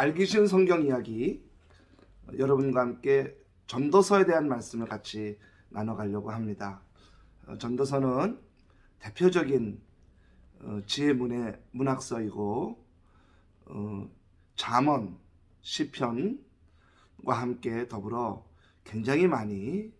알기 쉬운 성경 이야기, 여러분과 함께 전도서에 대한 말씀을 같이 나눠가려고 합니다. 전도서는 대표적인 지혜문의 문학서이고 잠언, 시편과 함께 더불어 굉장히 많이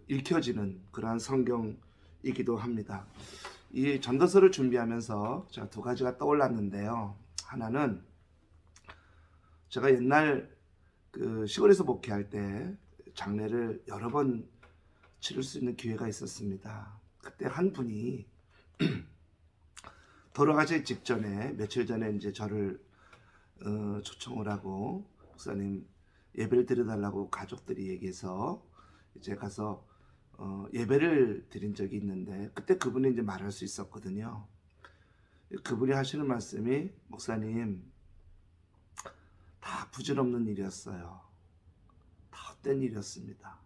읽혀지는 그러한 성경이기도 합니다. 이 전도서를 준비하면서 제가 두 가지가 떠올랐는데요. 하나는 제가 옛날 시골에서 목회할 때 장례를 여러 번 치를 수 있는 기회가 있었습니다. 그때 한 분이 돌아가시기 직전에 며칠 전에 이제 저를 초청을 하고 목사님 예배를 드려달라고 가족들이 얘기해서 이제 가서 예배를 드린 적이 있는데, 그때 그분이 이제 말할 수 있었거든요. 그분이 하시는 말씀이, 목사님, 다 부질없는 일이었어요. 다 헛된 일이었습니다.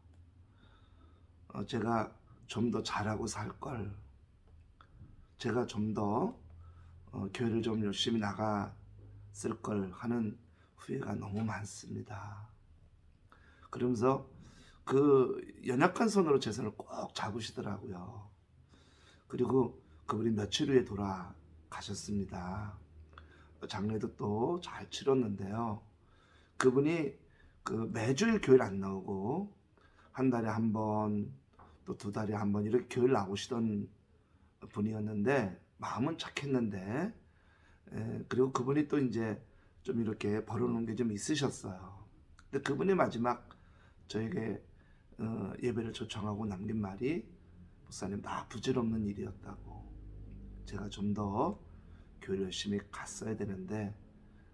제가 좀 더 잘하고 살 걸, 제가 좀 더 교회를 좀 열심히 나갔을 걸 하는 후회가 너무 많습니다. 그러면서 그 연약한 손으로 제 손을 꼭 잡으시더라고요. 그리고 그분이 며칠 후에 돌아가셨습니다. 장례도 또 잘 치렀는데요. 그분이 매주일 교회를 안 나오고 한 달에 한 번, 또 두 달에 한 번 이렇게 교회를 나오시던 분이었는데, 마음은 착했는데, 그리고 그분이 또 이제 좀 이렇게 벌어놓은 게 좀 있으셨어요. 근데 그분이 마지막 저에게 예배를 초청하고 남긴 말이, 목사님, 다 부질없는 일이었다고, 제가 좀 더 교회를 열심히 갔어야 되는데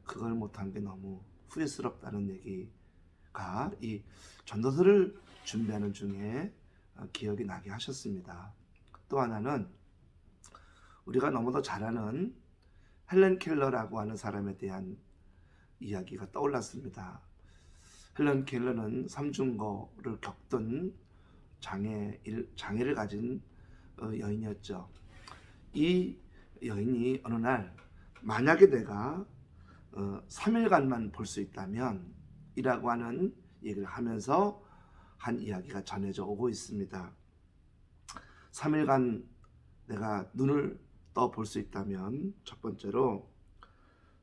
그걸 못한 게 너무 후회스럽다는 얘기가 이 전도서를 준비하는 중에 기억이 나게 하셨습니다. 또 하나는 우리가 너무도 잘 아는 헬렌 켈러라고 하는 사람에 대한 이야기가 떠올랐습니다. 헬렌 켈러는 삼중고를 겪던 장애를 가진 여인이었죠. 이 여인이 어느 날, 만약에 내가 3일간만 볼 수 있다면 이라고 하는 얘기를 하면서 한 이야기가 전해져 오고 있습니다. 3일간 내가 눈을 떠 볼 수 있다면, 첫 번째로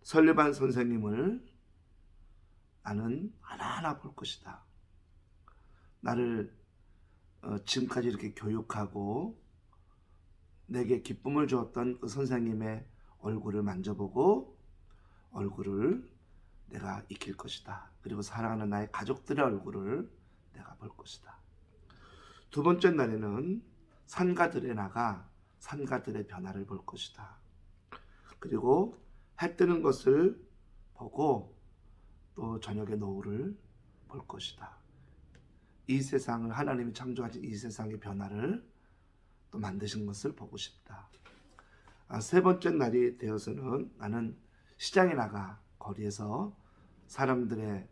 설리반 선생님을 나는 하나하나 볼 것이다. 나를 지금까지 이렇게 교육하고 내게 기쁨을 주었던 그 선생님의 얼굴을 만져보고 얼굴을 내가 익힐 것이다. 그리고 사랑하는 나의 가족들의 얼굴을 내가 볼 것이다. 두 번째 날에는 산가들에 나가 산가들의 변화를 볼 것이다. 그리고 해 뜨는 것을 보고 또 저녁의 노을을 볼 것이다. 이 세상을, 하나님이 창조하신 이 세상의 변화를 또 만드신 것을 보고 싶다. 세 번째 날이 되어서는 나는 시장에 나가 거리에서 사람들의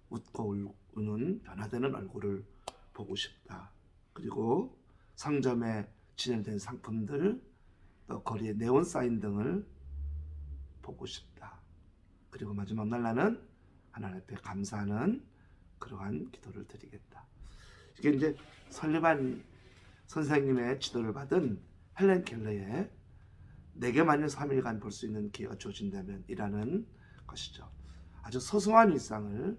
웃고 우는 변화되는 얼굴을 보고 싶다. 그리고 상점에 진열된 상품들, 또 거리의 네온 사인 등을 보고 싶다. 그리고 마지막 날 나는 하나님 앞에 감사하는 그러한 기도를 드리겠다. 이게 이제 설리반 선생님의 지도를 받은 헬렌 켈러의 내게 만일 3일간 볼 수 있는 기회가 주어진다면 이라는 것이죠. 아주 소소한 일상을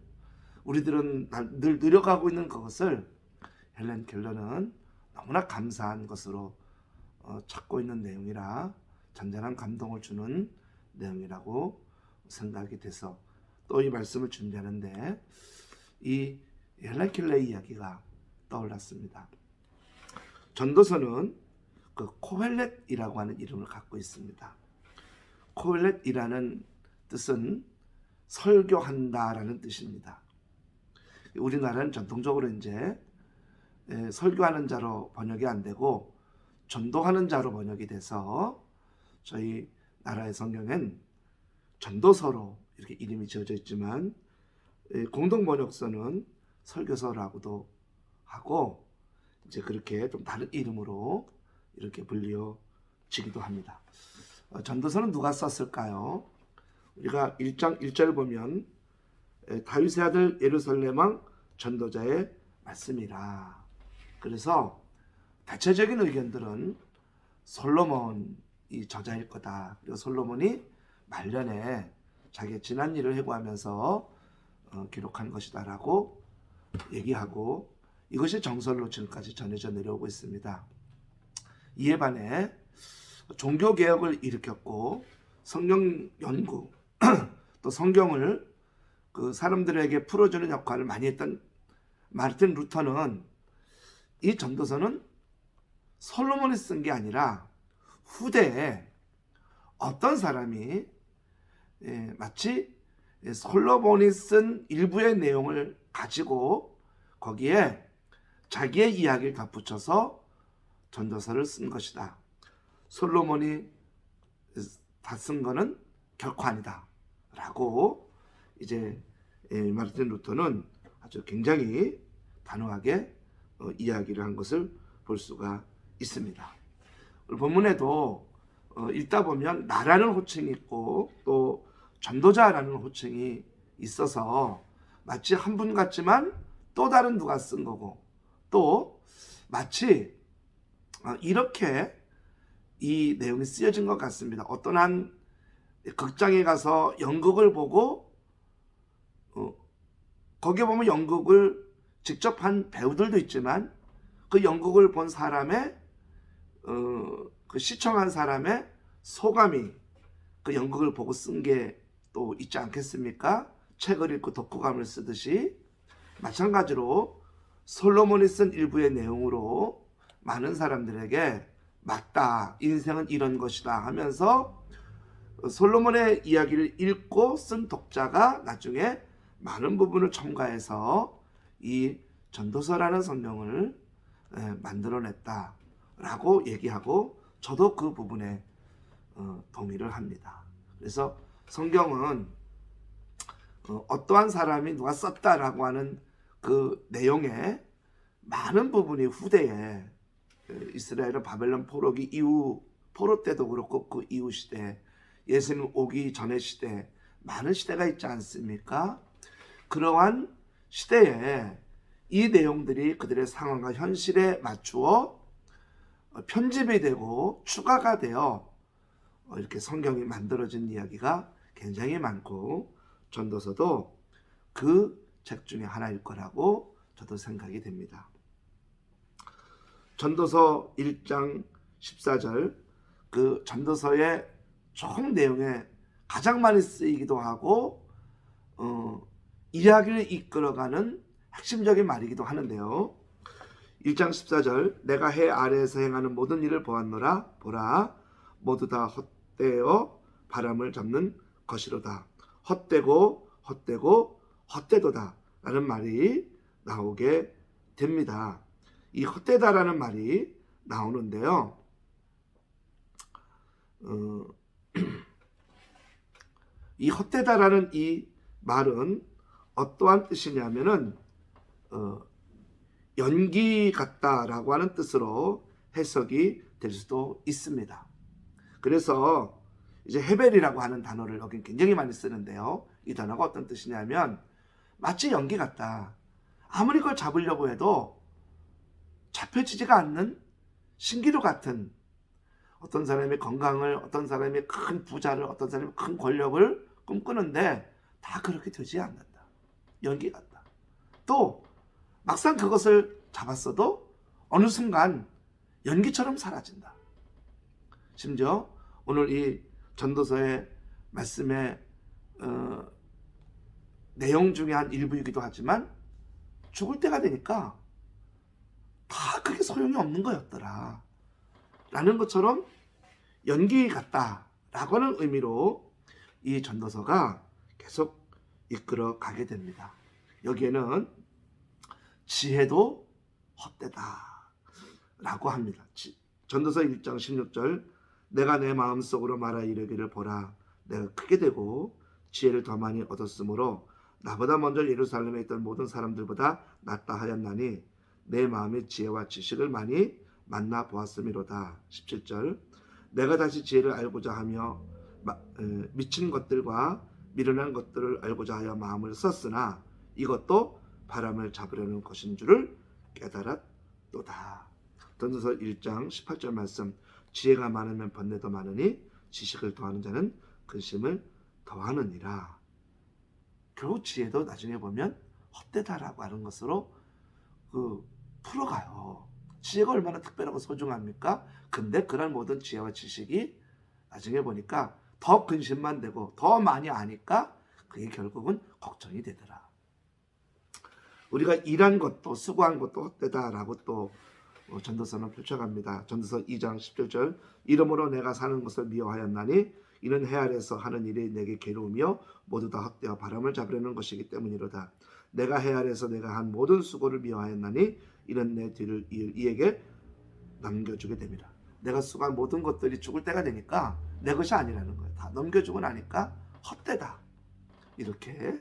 우리들은 늘 느려가고 있는 그것을 헬렌 켈러는 너무나 감사한 것으로 찾고 있는 내용이라 잔잔한 감동을 주는 내용이라고 생각이 돼서 또 이 말씀을 준비하는데 이 헬렌 켈러의 이야기가 떠올랐습니다. 전도서는 코헬렛이라고 하는 이름을 갖고 있습니다. 코헬렛이라는 뜻은 설교한다라는 뜻입니다. 우리나라는 전통적으로 이제 설교하는 자로 번역이 안 되고 전도하는 자로 번역이 돼서 저희 나라의 성경엔 전도서로 이렇게 이름이 지어져 있지만, 공동 번역서는 설교서라고도 하고 이제 그렇게 좀 다른 이름으로 이렇게 불려지기도 합니다. 전도서는 누가 썼을까요? 우리가 1장 1절 보면 다윗의 아들 예루살렘 왕 전도자의 말씀이라. 그래서 대체적인 의견들은 솔로몬이 저자일 거다. 그리고 솔로몬이 말년에 자기의 지난 일을 회고하면서 기록한 것이다 라고 얘기하고, 이것이 정설로 지금까지 전해져 내려오고 있습니다. 이에 반해 종교개혁을 일으켰고 성경 연구 또 성경을 그 사람들에게 풀어주는 역할을 많이 했던 마르틴 루터는 이 전도서는 솔로몬이 쓴 게 아니라 후대에 어떤 사람이 마치 솔로몬이 쓴 일부의 내용을 가지고 거기에 자기의 이야기를 덧붙여서 전도서를 쓴 것이다. 솔로몬이 다 쓴 거는 결코 아니다 라고 이제 마르틴 루터는 아주 굉장히 단호하게 이야기를 한 것을 볼 수가 있습니다. 본문에도 읽다 보면 나라는 호칭이 있고 또 전도자라는 호칭이 있어서 마치 한 분 같지만 또 다른 누가 쓴 거고, 또 마치 이렇게 이 내용이 쓰여진 것 같습니다. 어떤 한 극장에 가서 연극을 보고 거기에 보면 연극을 직접 한 배우들도 있지만 그 연극을 본 사람의 그 시청한 사람의 소감이 그 연극을 보고 쓴 게 또 있지 않겠습니까? 책을 읽고 독후감을 쓰듯이 마찬가지로 솔로몬이 쓴 일부의 내용으로 많은 사람들에게 맞다, 인생은 이런 것이다 하면서 솔로몬의 이야기를 읽고 쓴 독자가 나중에 많은 부분을 첨가해서 이 전도서라는 성경을 만들어냈다라고 얘기하고, 저도 그 부분에 동의를 합니다. 그래서 성경은 어떠한 사람이 누가 썼다라고 하는 그 내용의 많은 부분이 후대에 이스라엘은 바벨론 포로기 이후, 포로 때도 그렇고 그 이후 시대, 예수님 오기 전의 시대, 많은 시대가 있지 않습니까? 그러한 시대에 이 내용들이 그들의 상황과 현실에 맞추어 편집이 되고 추가가 되어 이렇게 성경이 만들어진 이야기가 굉장히 많고, 전도서도 그 책 중에 하나일 거라고 저도 생각이 됩니다. 전도서 1장 14절, 그 전도서의 총 내용에 가장 많이 쓰이기도 하고 이야기를 이끌어가는 핵심적인 말이기도 하는데요. 1장 14절, 내가 해 아래에서 행하는 모든 일을 보았노라. 보라, 모두 다 헛되어 바람을 잡는 것이로다. 헛되고 헛되고 헛되도다 라는 말이 나오게 됩니다. 이 헛되다라는 말이 나오는데요. 이 헛되다라는 이 말은 어떠한 뜻이냐면은 연기 같다라고 하는 뜻으로 해석이 될 수도 있습니다. 그래서 이제 헤벨이라고 하는 단어를 여긴 굉장히 많이 쓰는데요. 이 단어가 어떤 뜻이냐면 마치 연기 같다. 아무리 그걸 잡으려고 해도 잡혀지지가 않는 신기루 같은, 어떤 사람이 건강을, 어떤 사람이 큰 부자를, 어떤 사람이 큰 권력을 꿈꾸는데 다 그렇게 되지 않는다. 연기 같다. 또 막상 그것을 잡았어도 어느 순간 연기처럼 사라진다. 심지어 오늘 이 전도서의 말씀의 내용 중에 한 일부이기도 하지만 죽을 때가 되니까 다 그게 소용이 없는 거였더라 라는 것처럼 연기 같다라고 하는 의미로 이 전도서가 계속 이끌어 가게 됩니다. 여기에는 지혜도 헛되다 라고 합니다. 전도서 1장 16절, 내가 내 마음속으로 말하 이르기를 보라, 내가 크게 되고 지혜를 더 많이 얻었으므로 나보다 먼저 예루살렘에 있던 모든 사람들보다 낫다 하였나니 내 마음의 지혜와 지식을 많이 만나 보았음이로다. 17절, 내가 다시 지혜를 알고자 하며 미친 것들과 미련한 것들을 알고자 하여 마음을 썼으나 이것도 바람을 잡으려는 것인 줄을 깨달았도다. 전도서 1장 18절 말씀. 지혜가 많으면 번뇌도 많으니 지식을 더하는 자는 근심을 더하느니라. 결국 지혜도 나중에 보면 헛되다라고 하는 것으로 풀어가요. 지혜가 얼마나 특별하고 소중합니까? 근데 그런 모든 지혜와 지식이 나중에 보니까 더 근심만 되고 더 많이 아니까 그게 결국은 걱정이 되더라. 우리가 일한 것도 수고한 것도 헛되다라고 또 전도서는 펼쳐갑니다. 전도서 2장 17절. 이러므로 내가 사는 것을 미워하였나니 이는 해 아래서 하는 일이 내게 괴로우며 모두 다 헛되어 바람을 잡으려는 것이기 때문이로다. 내가 해 아래서 내가 한 모든 수고를 미워하였나니 이는 내 뒤를 이을 이에게 남겨주게 됩니다. 내가 수고한 모든 것들이 죽을 때가 되니까 내 것이 아니라는 거예요. 다 넘겨주고 나니까 헛되다. 이렇게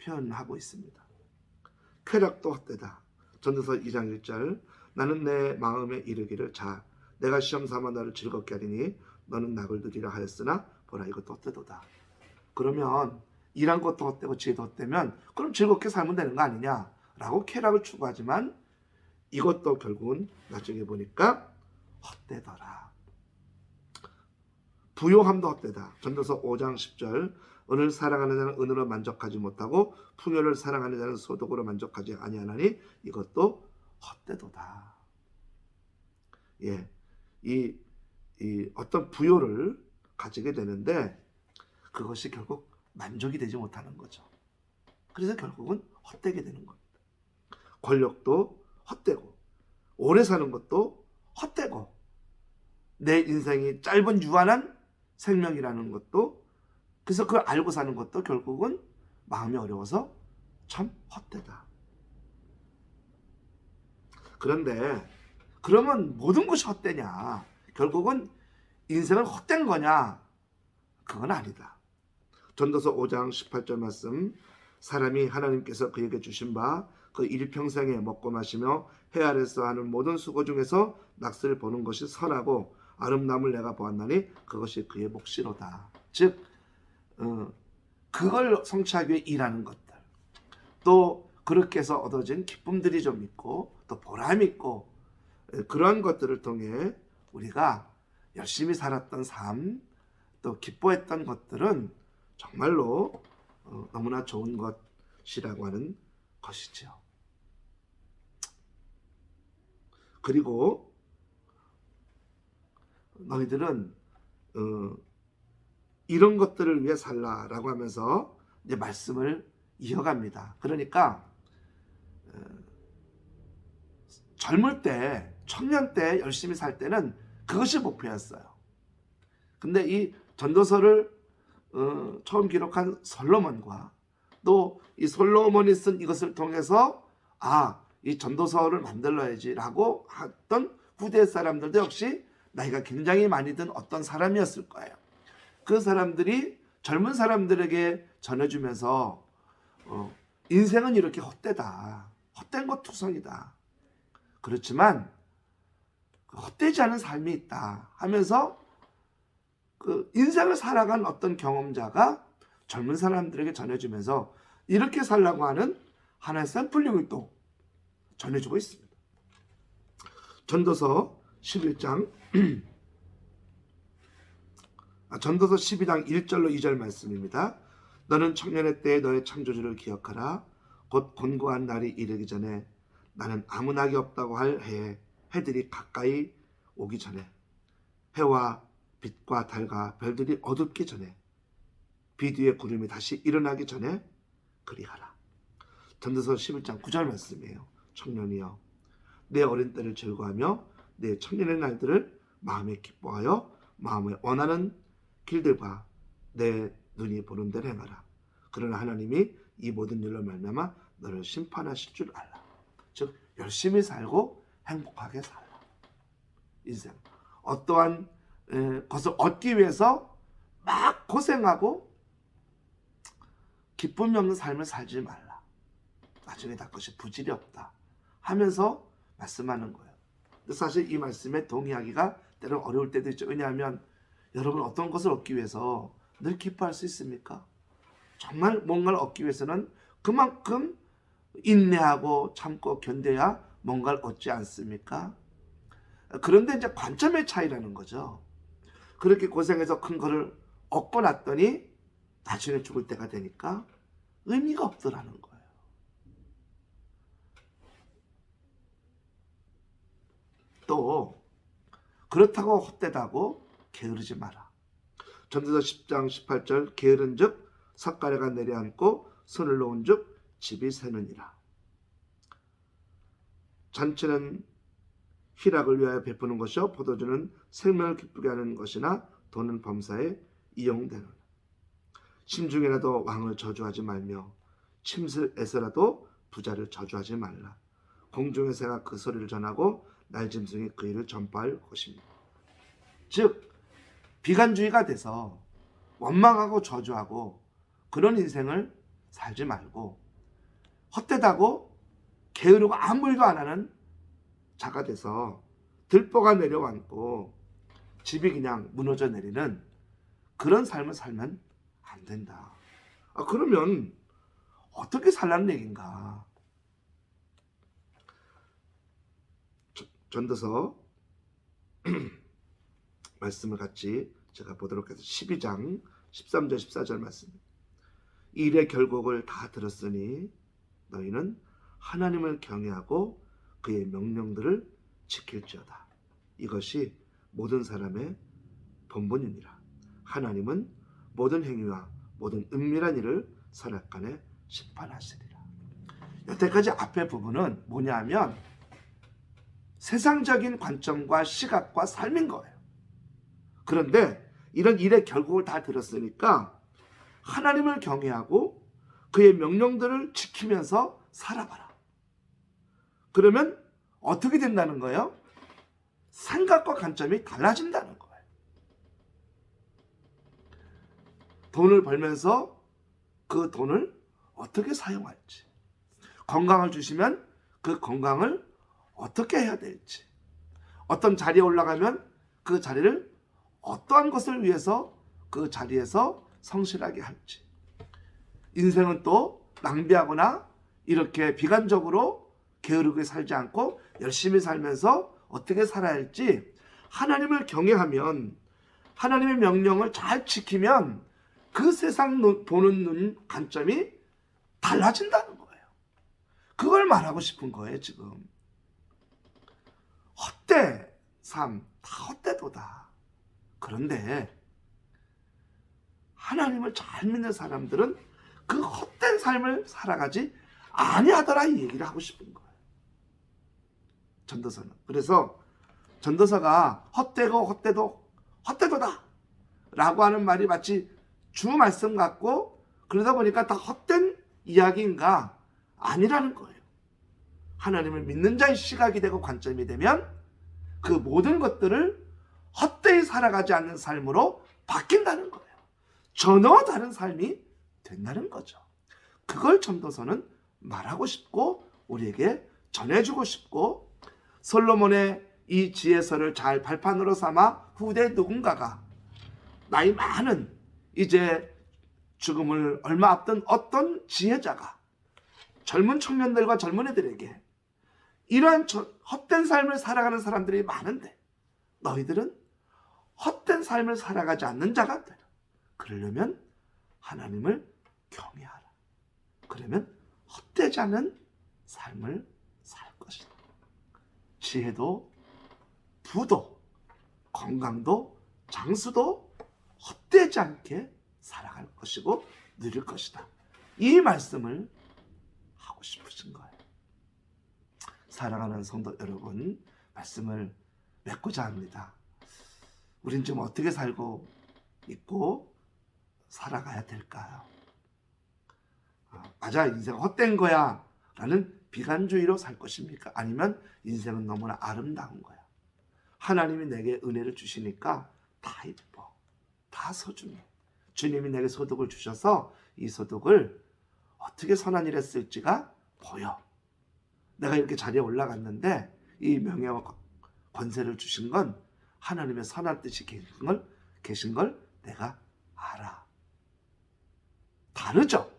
표현하고 있습니다. 쾌락도 헛되다. 전도서 2장 1절. 나는 내 마음에 이르기를 자 내가 시험 삼아 너를 즐겁게 하리니 너는 낙을 누리라 하였으나 보라 이것도 헛되도다. 그러면 일한 것도 헛되고 지혜도 헛되면 그럼 즐겁게 살면 되는 거 아니냐라고 쾌락을 추구하지만 이것도 결국은 나중에 보니까 헛되더라. 부요함도 헛되다. 전도서 5장 10절. 은을 사랑하는 자는 은으로 만족하지 못하고 풍요를 사랑하는 자는 소득으로 만족하지 아니하나니 이것도 헛되도다. 예, 이 어떤 부요를 가지게 되는데 그것이 결국 만족이 되지 못하는 거죠. 그래서 결국은 헛되게 되는 겁니다. 권력도 헛되고 오래 사는 것도 헛되고 내 인생이 짧은 유한한 생명이라는 것도 그래서 그걸 알고 사는 것도 결국은 마음이 어려워서 참 헛되다. 그런데 그러면 모든 것이 헛되냐? 결국은 인생은 헛된 거냐? 그건 아니다. 전도서 5장 18절 말씀. 사람이 하나님께서 그에게 주신 바 그 일평생에 먹고 마시며 해 아래서 하는 모든 수고 중에서 낙수를 보는 것이 선하고 아름다움을 내가 보았나니 그것이 그의 몫이로다. 즉 그걸 성취하기 위해 일하는 것들, 또 그렇게 해서 얻어진 기쁨들이 좀 있고 또 보람이 있고 그러한 것들을 통해 우리가 열심히 살았던 삶, 또 기뻐했던 것들은 정말로 너무나 좋은 것이라고 하는 것이죠. 그리고 너희들은 이런 것들을 위해 살라라고 하면서 이제 말씀을 이어갑니다. 그러니까 젊을 때, 청년 때 열심히 살 때는 그것이 목표였어요. 근데 이 전도서를 처음 기록한 솔로몬과 또 이 솔로몬이 쓴 이것을 통해서 이 전도서를 만들어야지 라고 했던 후대 사람들도 역시 나이가 굉장히 많이 든 어떤 사람이었을 거예요. 그 사람들이 젊은 사람들에게 전해주면서 인생은 이렇게 헛되다. 헛된 것 투성이다. 그렇지만 헛되지 않은 삶이 있다 하면서 그 인생을 살아간 어떤 경험자가 젊은 사람들에게 전해주면서 이렇게 살라고 하는 하나의 샘플링을 또 전해주고 있습니다. 전도서 11장 전도서 12장 1절로 2절 말씀입니다. 너는 청년의 때에 너의 창조주를 기억하라. 곧 곤고한 날이 이르기 전에 나는 아무 낙이 없다고 할 해에 해들이 가까이 오기 전에 해와 빛과 달과 별들이 어둡기 전에 비 뒤에 구름이 다시 일어나기 전에 그리하라. 전도서 11장 9절 말씀이에요. 청년이여 내 어린 때를 즐거워하며 내 청년의 날들을 마음에 기뻐하여 마음에 원하는 길들과 내 눈이 보는 대로 행하라. 그러나 하나님이 이 모든 일로 말미암아 너를 심판하실 줄 알라. 즉 열심히 살고 행복하게 살라. 인생 어떠한 것을 얻기 위해서 막 고생하고 기쁨이 없는 삶을 살지 말라. 나중에 다 것이 부질이 없다 하면서 말씀하는 거예요. 근데 사실 이 말씀에 동의하기가 때로는 어려울 때도 있죠. 왜냐하면 여러분 어떤 것을 얻기 위해서 늘 기뻐할 수 있습니까? 정말 뭔가를 얻기 위해서는 그만큼 인내하고 참고 견뎌야 뭔가를 얻지 않습니까? 그런데 이제 관점의 차이라는 거죠. 그렇게 고생해서 큰 거를 얻고 났더니 나중에 죽을 때가 되니까 의미가 없더라는 거예요. 또 그렇다고 헛되다고 게으르지 마라. 전도서 10장 18절 게으른 즉 삿가래가 내려앉고 손을 놓은 즉 집이 새느니라. 잔치는 희락을 위하여 베푸는 것이요 포도주는 생명을 기쁘게 하는 것이나 돈은 범사에 이용되는. 심중에라도 왕을 저주하지 말며 침슬에서라도 부자를 저주하지 말라. 공중의 새가 그 소리를 전하고 날짐승이 그 일을 전파할 것입니다. 즉 비관주의가 돼서 원망하고 저주하고 그런 인생을 살지 말고 헛되다고 게으르고 아무 일도 안 하는 자가 돼서 들보가 내려앉고 집이 그냥 무너져 내리는 그런 삶을 살면 안 된다. 그러면 어떻게 살라는 얘기인가? 전도서 말씀을 같이 제가 보도록 해서 12장 13절 14절 말씀. 이 일의 결국을 다 들었으니 너희는 하나님을 경외하고 그의 명령들을 지킬지어다. 이것이 모든 사람의 본분이니라. 하나님은 모든 행위와 모든 은밀한 일을 선악간에 심판하시리라. 여태까지 앞에 부분은 뭐냐면 세상적인 관점과 시각과 삶인 거예요. 그런데 이런 일의 결국을 다 들었으니까 하나님을 경외하고 그의 명령들을 지키면서 살아봐라. 그러면 어떻게 된다는 거예요? 생각과 관점이 달라진다는 거예요. 돈을 벌면서 그 돈을 어떻게 사용할지, 건강을 주시면 그 건강을 어떻게 해야 될지, 어떤 자리에 올라가면 그 자리를 어떠한 것을 위해서 그 자리에서 성실하게 할지, 인생은 또 낭비하거나 이렇게 비관적으로 게으르게 살지 않고 열심히 살면서 어떻게 살아야 할지 하나님을 경외하면, 하나님의 명령을 잘 지키면 그 세상 보는 눈 관점이 달라진다는 거예요. 그걸 말하고 싶은 거예요. 지금 헛돼 삶 다 헛되도다. 그런데 하나님을 잘 믿는 사람들은 그 헛된 삶을 살아가지 아니하더라, 이 얘기를 하고 싶은 거예요. 전도서는. 그래서 전도서가 헛되고 헛되도 헛되도다 라고 하는 말이 마치 주 말씀 같고 그러다 보니까 다 헛된 이야기인가? 아니라는 거예요. 하나님을 믿는 자의 시각이 되고 관점이 되면 그 모든 것들을 헛되이 살아가지 않는 삶으로 바뀐다는 거예요. 전혀 다른 삶이 된다는 거죠. 그걸 전도서는 말하고 싶고 우리에게 전해주고 싶고, 솔로몬의 이 지혜서를 잘 발판으로 삼아 후대 누군가가 나이 많은 이제 죽음을 얼마 앞둔 어떤 지혜자가 젊은 청년들과 젊은이들에게 이러한 헛된 삶을 살아가는 사람들이 많은데 너희들은 헛된 삶을 살아가지 않는 자가 되라. 그러려면 하나님을 경외하라. 그러면 헛되지 않은 삶을 살 것이다. 지혜도 부도 건강도 장수도 헛되지 않게 살아갈 것이고 누릴 것이다. 이 말씀을 하고 싶으신 거예요. 사랑하는 성도 여러분, 말씀을 맺고자 합니다. 우린 지금 어떻게 살고 있고 살아가야 될까요? 맞아, 인생 헛된 거야 라는 비관주의로 살 것입니까? 아니면 인생은 너무나 아름다운 거야, 하나님이 내게 은혜를 주시니까 다 이뻐, 다 소중해, 주님이 내게 소득을 주셔서 이 소득을 어떻게 선한 일에 쓸지가 보여, 내가 이렇게 자리에 올라갔는데 이 명예와 권세를 주신 건 하나님의 선한 뜻이 계신 걸 계신 걸 내가 알아. 다르죠?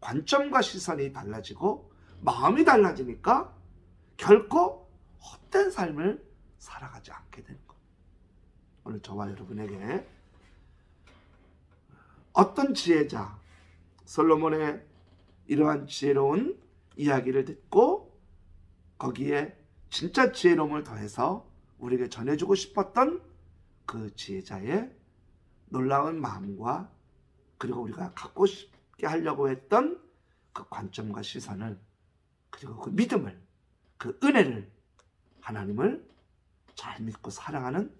관점과 시선이 달라지고 마음이 달라지니까 결코 헛된 삶을 살아가지 않게 되는 것. 오늘 저와 여러분에게 어떤 지혜자, 솔로몬의 이러한 지혜로운 이야기를 듣고 거기에 진짜 지혜로움을 더해서 우리에게 전해주고 싶었던 그 지혜자의 놀라운 마음과 그리고 우리가 갖고 싶게 하려고 했던 그 관점과 시선을 그리고 그 믿음을 그 은혜를 하나님을 잘 믿고 사랑하는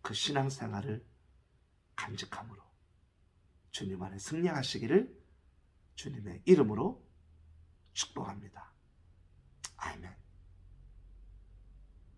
그 신앙생활을 간직함으로 주님 안에 승리하시기를 주님의 이름으로 축복합니다. 아멘.